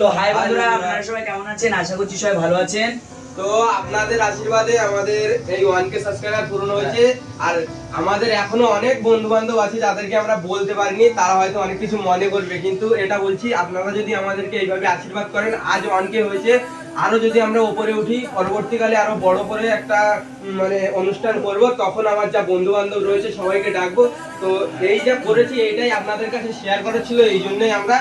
তো হাই বন্ধুরা, আপনারা সবাই কেমন আছেন? আশা করছি সবাই ভালো আছেন। তো আপনাদের আশীর্বাদে আমাদের এই 1K সাবস্ক্রাইবার পূরণ হয়েছে। আর আমাদের এখনো অনেক বন্ধু বান্ধব আছে যাদেরকে আমরা বলতে পারিনি, তারা হয়তো অনেক কিছু মনে করবে, কিন্তু এটা বলছি আপনারা যদি আমাদেরকে এইভাবে আশীর্বাদ করেন, আজ 1K হয়েছে, আরো যদি আমরা উপরে উঠি, পরবর্তীকালে আরো বড় করে একটা মানে অনুষ্ঠান করব, তখন আমার যা বন্ধু বান্ধব রয়েছে সবাইকে ডাকবো। তো এই যা করেছি এইটাই আপনাদের কাছে শেয়ার করার ছিল, এই জন্যই আমরা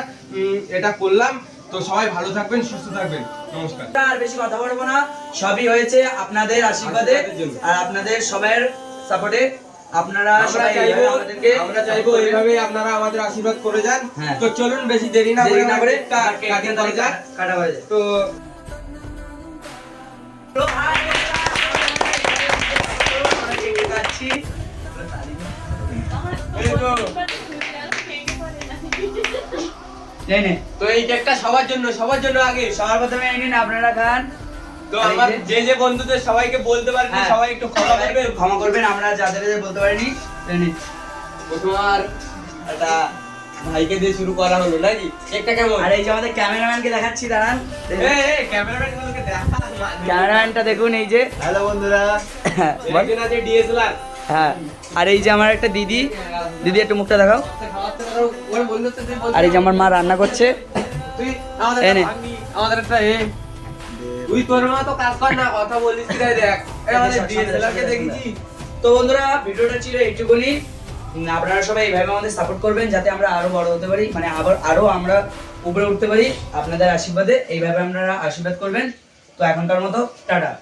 এটা করলাম। তো সবাই ভালো থাকবেন, সুস্থ থাকবেন, নমস্কার। আর বেশি কথা বলবো না, সবই হয়েছে আপনাদের আশীর্বাদে আর আপনাদের সবার সাপোর্টে। আপনারা সবাই আমরা চাইবো এইভাবে আপনারা আমাদের আশীর্বাদ করে যান। তো চলুন বেশি দেরি না করে কাটিং করা যাক, কাটা হয়ে যায়। তো তো এই কেকটা সবার জন্য আগে সবার প্রথমে এই নিন, আপনারা খান। তো আমার যে বন্ধুদের সবাইকে বলতে পারিনি, সবাই একটু ক্ষমা করবেন, আমরা যাদের বলতে পারিনি। তোমার একটা ভাইকে দিয়ে শুরু করা হলো নাকি? কেকটা কেমন? আর এই যে আমাদের ক্যামেরাম্যানকে দেখাচ্ছি, দাঁড়ান। ক্যামেরাম্যান গুলোকে দেখা, ক্যামেরাম্যানটা দেখুন, এই যে হ্যালো বন্ধুরা, একজন আছে ডিএসএলআর। হ্যাঁ, আর এই যে আমার একটা দিদি একটু মুখটা দেখাও। আর এই যে আমার মা রান্না করছে। তুই আমাদের একটা তুই তোর মা তো কাজ কর না, কথা বলিস কি রে? দেখ আমাদের ডিএসএলআর কে দেখেছি। তো বন্ধুরা, ভিডিওটা ছিল এইটুকুনি। আপনারা সবাই এইভাবে আমাদের সাপোর্ট করবেন যাতে আমরা আরো বড় হতে পারি, মানে আরো আমরা উপরে উঠতে পারি। আপনাদের আশীর্বাদে এইভাবে আপনারা আশীর্বাদ করবেন। তো এখনকার মতো টাটা।